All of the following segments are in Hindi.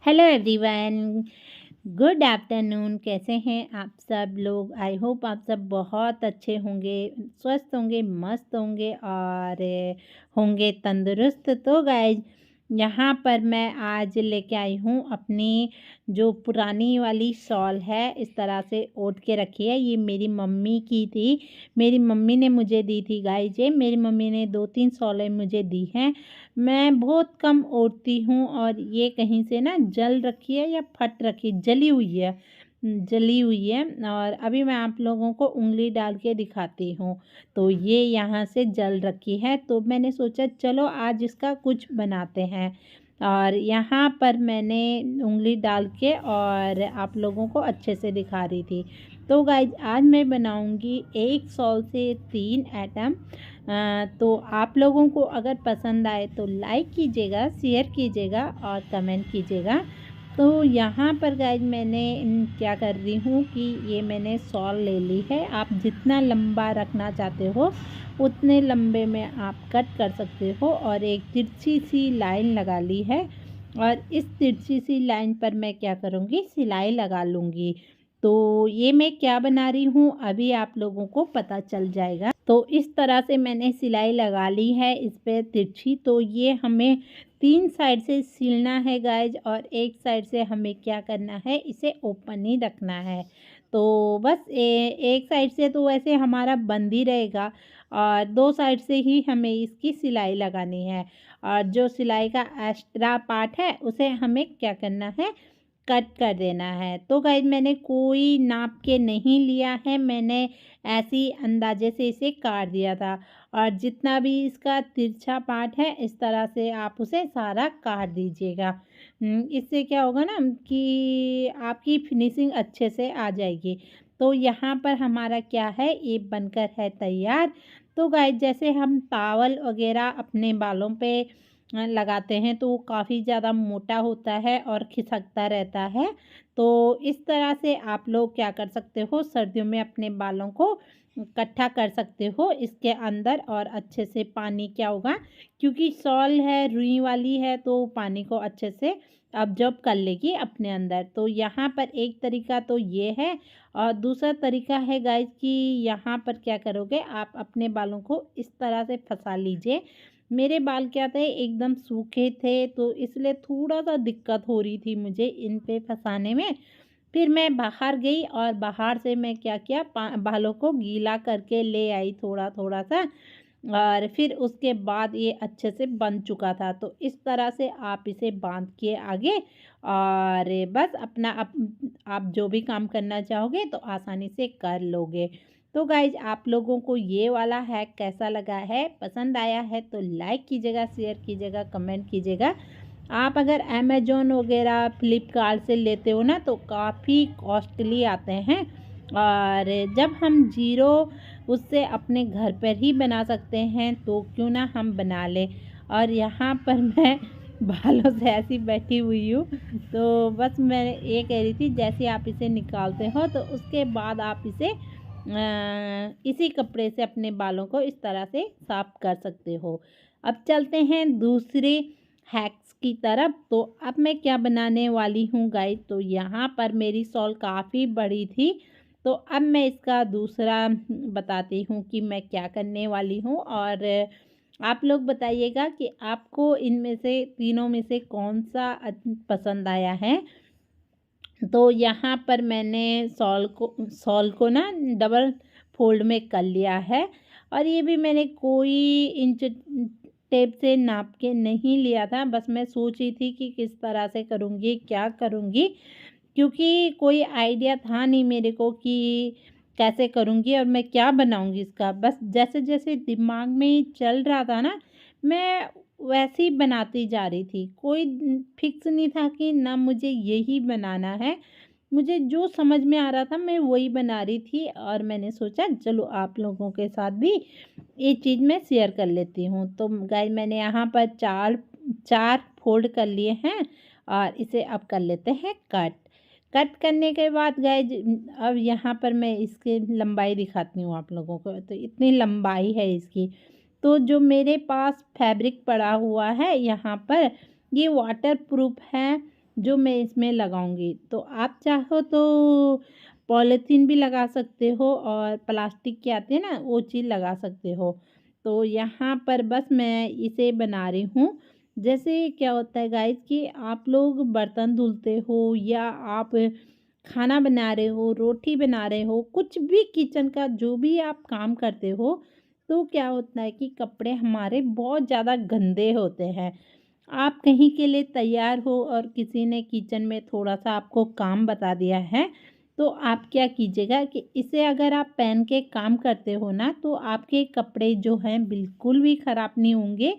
Hello everyone, good afternoon. कैसे हैं आप सब लोग? आई होप आप सब बहुत अच्छे होंगे, स्वस्थ होंगे, मस्त होंगे और होंगे तंदुरुस्त। तो गाइज, यहाँ पर मैं आज लेके आई हूँ अपनी जो पुरानी वाली शॉल है, इस तरह से ओढ़ के रखी है। ये मेरी मम्मी की थी, मेरी मम्मी ने मुझे दी थी गाइज। ये मेरी मम्मी ने 2-3 शॉलें मुझे दी हैं। मैं बहुत कम ओढ़ती हूँ और ये कहीं से ना जल रखी है या फट रखी, जली हुई है, जली हुई है। और अभी मैं आप लोगों को उंगली डाल के दिखाती हूँ। तो ये यहाँ से जल रखी है, तो मैंने सोचा चलो आज इसका कुछ बनाते हैं। और यहाँ पर मैंने उंगली डाल के और आप लोगों को अच्छे से दिखा रही थी। तो गाइज, आज मैं बनाऊँगी एक सॉल से 3 आइटम। तो आप लोगों को अगर पसंद आए तो लाइक कीजिएगा, शेयर कीजिएगा और कमेंट कीजिएगा। तो यहाँ पर गाइज मैंने क्या कर रही हूँ कि ये मैंने शॉल ले ली है। आप जितना लंबा रखना चाहते हो उतने लंबे में आप कट कर सकते हो। और एक तिरछी सी लाइन लगा ली है और इस तिरछी सी लाइन पर मैं क्या करूँगी, सिलाई लगा लूँगी। तो ये मैं क्या बना रही हूँ अभी आप लोगों को पता चल जाएगा। तो इस तरह से मैंने सिलाई लगा ली है इस पे तिरछी। तो ये हमें 3 साइड से सिलना है गाइज, और एक साइड से हमें क्या करना है, इसे ओपन ही रखना है। तो बस एक साइड से तो वैसे हमारा बंद ही रहेगा और 2 साइड से ही हमें इसकी सिलाई लगानी है। और जो सिलाई का एक्स्ट्रा पार्ट है उसे हमें क्या करना है, कट कर देना है। तो गाइज मैंने कोई नाप के नहीं लिया है, मैंने ऐसी अंदाजे से इसे काट दिया था। और जितना भी इसका तिरछा पार्ट है इस तरह से आप उसे सारा काट दीजिएगा। इससे क्या होगा ना कि आपकी फिनिशिंग अच्छे से आ जाएगी। तो यहाँ पर हमारा क्या है, ये बनकर है तैयार। तो गाइज, जैसे हम टावल वगैरह अपने बालों पे लगाते हैं तो वो काफ़ी ज़्यादा मोटा होता है और खिसकता रहता है। तो इस तरह से आप लोग क्या कर सकते हो, सर्दियों में अपने बालों को इकट्ठा कर सकते हो इसके अंदर। और अच्छे से पानी क्या होगा, क्योंकि शॉल है, रुई वाली है, तो पानी को अच्छे से अब्जॉर्ब कर लेगी अपने अंदर। तो यहाँ पर एक तरीका तो ये है। और दूसरा तरीका है गाइज कि यहाँ पर क्या करोगे, आप अपने बालों को इस तरह से फंसा लीजिए। मेरे बाल क्या थे, एकदम सूखे थे, तो इसलिए थोड़ा सा दिक्कत हो रही थी मुझे इन पे फंसाने में। फिर मैं बाहर गई और बाहर से मैं क्या किया, बालों को गीला करके ले आई थोड़ा थोड़ा सा। और फिर उसके बाद ये अच्छे से बंध चुका था। तो इस तरह से आप इसे बांध के आगे और बस अपना आप जो भी काम करना चाहोगे तो आसानी से कर लोगे। तो गाइज, आप लोगों को ये वाला हैक कैसा लगा है, पसंद आया है तो लाइक कीजिएगा, शेयर कीजिएगा, कमेंट कीजिएगा। आप अगर अमेजोन वगैरह फ्लिपकार्ट से लेते हो ना तो काफ़ी कॉस्टली आते हैं। और जब हम ज़ीरो उससे अपने घर पर ही बना सकते हैं तो क्यों ना हम बना लें। और यहाँ पर मैं बालों से ऐसी बैठी हुई हूँ। तो बस मैं ये कह रही थी, जैसे आप इसे निकालते हो तो उसके बाद आप इसे इसी कपड़े से अपने बालों को इस तरह से साफ कर सकते हो। अब चलते हैं दूसरे हैक्स की तरफ। तो अब मैं क्या बनाने वाली हूँ गाइस, तो यहाँ पर मेरी शॉल काफ़ी बड़ी थी। तो अब मैं इसका दूसरा बताती हूँ कि मैं क्या करने वाली हूँ। और आप लोग बताइएगा कि आपको इनमें से तीनों में से कौन सा पसंद आया है। तो यहाँ पर मैंने शॉल को ना डबल फोल्ड में कर लिया है। और ये भी मैंने कोई इंच टेप से नाप के नहीं लिया था, बस मैं सोच रही थी कि किस तरह से करूँगी, क्या करूँगी, क्योंकि कोई आइडिया था नहीं मेरे को कि कैसे करूँगी और मैं क्या बनाऊँगी इसका। बस जैसे जैसे दिमाग में चल रहा था ना, मैं वैसे ही बनाती जा रही थी। कोई फिक्स नहीं था कि ना मुझे यही बनाना है। मुझे जो समझ में आ रहा था मैं वही बना रही थी। और मैंने सोचा चलो आप लोगों के साथ भी ये चीज़ मैं शेयर कर लेती हूँ। तो गाइस, मैंने यहाँ पर चार चार फोल्ड कर लिए हैं और इसे अब कर लेते हैं कट। कट करने के बाद गाइस, अब यहाँ पर मैं इसकी लंबाई दिखाती हूँ आप लोगों को। तो इतनी लंबाई है इसकी। तो जो मेरे पास फैब्रिक पड़ा हुआ है यहाँ पर, ये वाटर प्रूफ है। जो मैं इसमें लगाऊंगी। तो आप चाहो तो पॉलीथीन भी लगा सकते हो और प्लास्टिक के आते हैं ना वो चीज़ लगा सकते हो। तो यहाँ पर बस मैं इसे बना रही हूँ। जैसे क्या होता है गाइस कि आप लोग बर्तन धुलते हो या आप खाना बना रहे हो, रोटी बना रहे हो, कुछ भी किचन का जो भी आप काम करते हो, तो क्या होता है कि कपड़े हमारे बहुत ज़्यादा गंदे होते हैं। आप कहीं के लिए तैयार हो और किसी ने किचन में थोड़ा-सा आपको काम बता दिया है, तो आप क्या कीजिएगा कि इसे अगर आप पहन के काम करते हो ना, तो आपके कपड़े जो हैं बिल्कुल भी ख़राब नहीं होंगे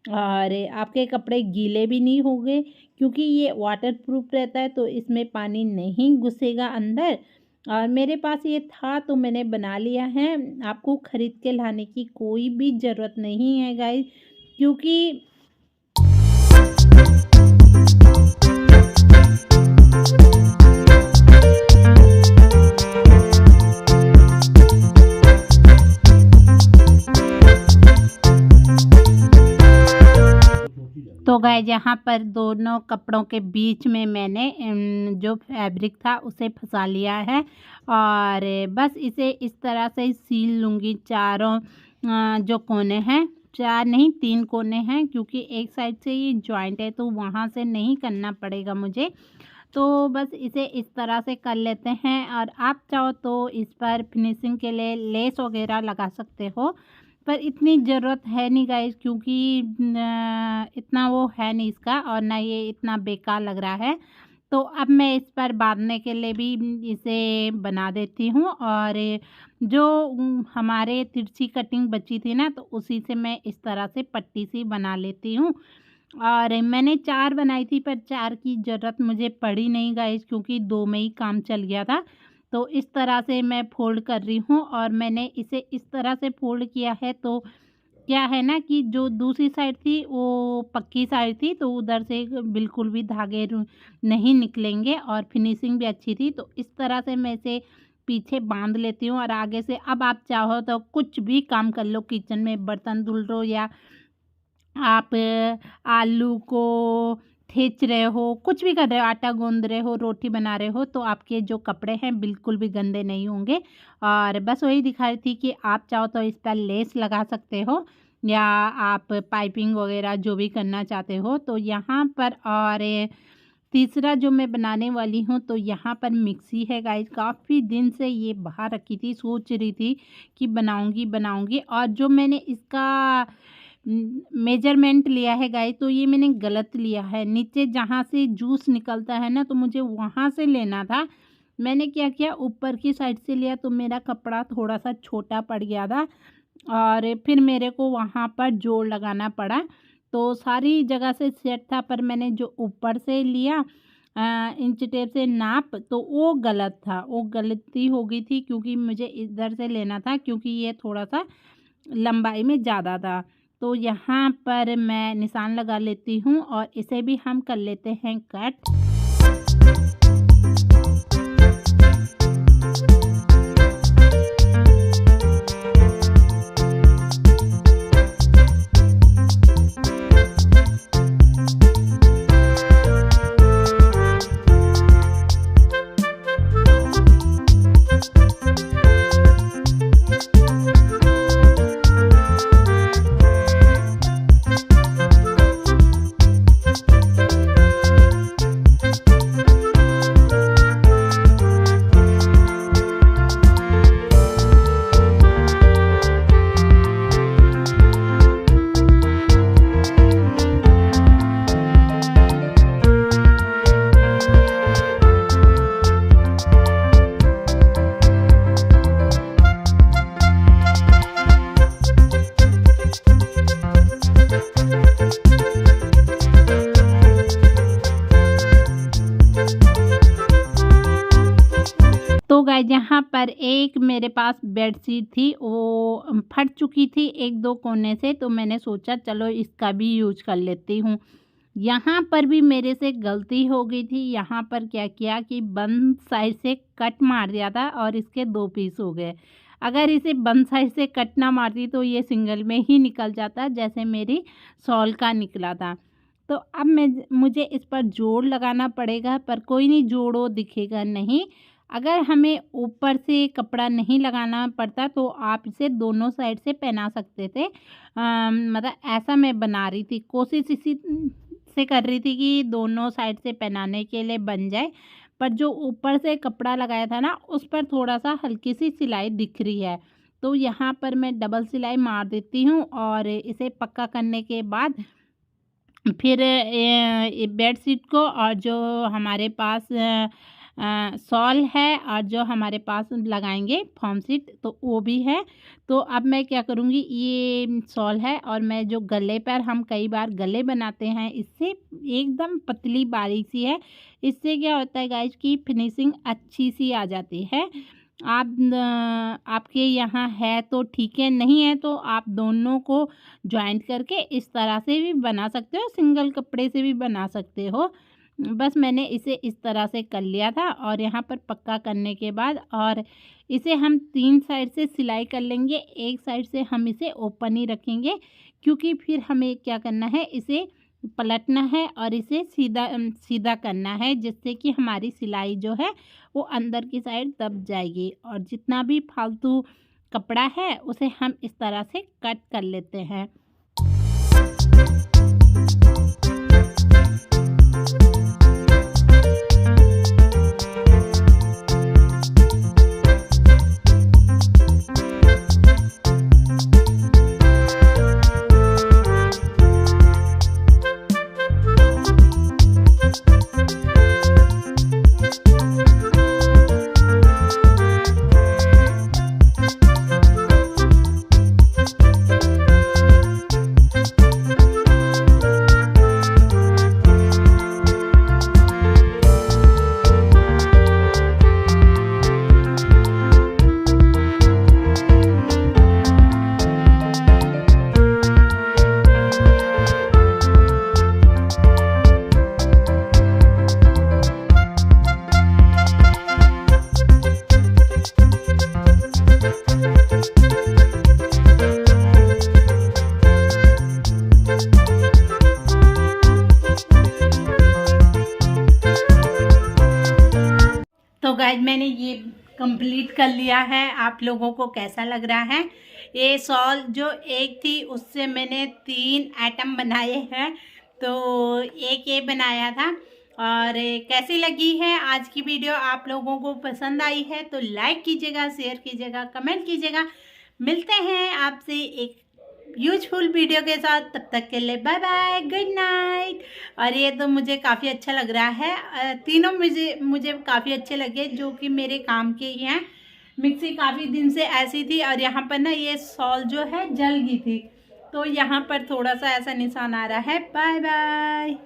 और आपके कपड़े गीले भी नहीं होंगे, क्योंकि ये वाटरप्रूफ रहता है तो इसमें पानी नहीं घुसेगा अंदर। और मेरे पास ये था तो मैंने बना लिया है। आपको खरीद के लाने की कोई भी ज़रूरत नहीं है गाइस, क्योंकि तो गाइस यहाँ पर दोनों कपड़ों के बीच में मैंने जो फैब्रिक था उसे फंसा लिया है और बस इसे इस तरह से सील लूँगी। चारों जो कोने हैं, 4 नहीं 3 कोने हैं, क्योंकि एक साइड से ये जॉइंट है तो वहाँ से नहीं करना पड़ेगा मुझे। तो बस इसे इस तरह से कर लेते हैं और आप चाहो तो इस पर फिनिशिंग के लिए लेस वगैरह लगा सकते हो, पर इतनी ज़रूरत है नहीं गाइस, क्योंकि इतना वो है नहीं इसका और ना ये इतना बेकार लग रहा है। तो अब मैं इस पर बांधने के लिए भी इसे बना देती हूँ और जो हमारे तिरछी कटिंग बची थी ना, तो उसी से मैं इस तरह से पट्टी सी बना लेती हूँ। और मैंने 4 बनाई थी पर 4 की ज़रूरत मुझे पड़ी नहीं गाइस, क्योंकि 2 में ही काम चल गया था। तो इस तरह से मैं फ़ोल्ड कर रही हूँ और मैंने इसे इस तरह से फ़ोल्ड किया है, तो क्या है ना कि जो दूसरी साइड थी वो पक्की साइड थी, तो उधर से बिल्कुल भी धागे नहीं निकलेंगे और फिनिशिंग भी अच्छी थी। तो इस तरह से मैं इसे पीछे बांध लेती हूँ और आगे से अब आप चाहो तो कुछ भी काम कर लो किचन में, बर्तन धुल लो या आप आलू को खींच रहे हो, कुछ भी कर रहे हो, आटा गूँध रहे हो, रोटी बना रहे हो, तो आपके जो कपड़े हैं बिल्कुल भी गंदे नहीं होंगे। और बस वही दिखा रही थी कि आप चाहो तो इस पर लेस लगा सकते हो या आप पाइपिंग वगैरह जो भी करना चाहते हो। तो यहाँ पर और तीसरा जो मैं बनाने वाली हूँ, तो यहाँ पर मिक्सी है गाइस। काफ़ी दिन से ये बाहर रखी थी, सोच रही थी कि बनाऊँगी और जो मैंने इसका मेजरमेंट लिया है गाइस, तो ये मैंने गलत लिया है। नीचे जहाँ से जूस निकलता है ना, तो मुझे वहाँ से लेना था। मैंने क्या किया, ऊपर की साइड से लिया तो मेरा कपड़ा थोड़ा सा छोटा पड़ गया था और फिर मेरे को वहाँ पर जोड़ लगाना पड़ा। तो सारी जगह से सेट था, पर मैंने जो ऊपर से लिया इंच टेप से नाप, तो वो गलत था, वो गलती हो गई थी, क्योंकि मुझे इधर से लेना था, क्योंकि ये थोड़ा सा लंबाई में ज़्यादा था। तो यहाँ पर मैं निशान लगा लेती हूँ और इसे भी हम कर लेते हैं कट। तो गाइस यहाँ पर एक मेरे पास बेडशीट थी, वो फट चुकी थी 1-2 कोने से, तो मैंने सोचा चलो इसका भी यूज कर लेती हूँ। यहाँ पर भी मेरे से गलती हो गई थी। यहाँ पर क्या किया कि बंद साइड से कट मार दिया था और इसके 2 पीस हो गए। अगर इसे बंद साइड से कट ना मारती तो ये सिंगल में ही निकल जाता, जैसे मेरी शॉल का निकला था। तो अब मुझे इस पर जोड़ लगाना पड़ेगा, पर कोई नहीं, जोड़ो दिखेगा नहीं। अगर हमें ऊपर से कपड़ा नहीं लगाना पड़ता तो आप इसे दोनों साइड से पहना सकते थे। मतलब ऐसा मैं बना रही थी, कोशिश इसी से कर रही थी कि दोनों साइड से पहनाने के लिए बन जाए। पर जो ऊपर से कपड़ा लगाया था ना, उस पर थोड़ा सा हल्की सी सिलाई दिख रही है, तो यहाँ पर मैं डबल सिलाई मार देती हूँ और इसे पक्का करने के बाद फिर बेडशीट को और जो हमारे पास शॉल है और जो हमारे पास लगाएंगे फॉर्म शीट तो वो भी है। तो अब मैं क्या करूँगी, ये शॉल है और मैं जो गले पर हम कई बार गले बनाते हैं, इससे एकदम पतली बारीक सी है। इससे क्या होता है गाइस की फिनिशिंग अच्छी सी आ जाती है। आपके यहाँ है तो ठीक है, नहीं है तो आप दोनों को जॉइंट करके इस तरह से भी बना सकते हो, सिंगल कपड़े से भी बना सकते हो। बस मैंने इसे इस तरह से कर लिया था और यहाँ पर पक्का करने के बाद और इसे हम 3 साइड से सिलाई कर लेंगे। एक साइड से हम इसे ओपन ही रखेंगे, क्योंकि फिर हमें क्या करना है, इसे पलटना है और इसे सीधा सीधा करना है, जिससे कि हमारी सिलाई जो है वो अंदर की साइड दब जाएगी और जितना भी फालतू कपड़ा है उसे हम इस तरह से कट कर लेते हैं। तो गाइज मैंने ये कंप्लीट कर लिया है। आप लोगों को कैसा लग रहा है? ये शॉल जो एक थी उससे मैंने 3 आइटम बनाए हैं, तो एक ये बनाया था। और कैसी लगी है आज की वीडियो? आप लोगों को पसंद आई है तो लाइक कीजिएगा, शेयर कीजिएगा, कमेंट कीजिएगा। मिलते हैं आपसे एक यूजफुल वीडियो के साथ, तब तक के लिए बाय बाय, गुड नाइट। और ये तो मुझे काफ़ी अच्छा लग रहा है, तीनों मुझे काफ़ी अच्छे लगे जो कि मेरे काम के ही हैं। मिक्सी काफ़ी दिन से ऐसी थी और यहाँ पर ना ये शॉल जो है जल गई थी, तो यहाँ पर थोड़ा सा ऐसा निशान आ रहा है। Bye bye.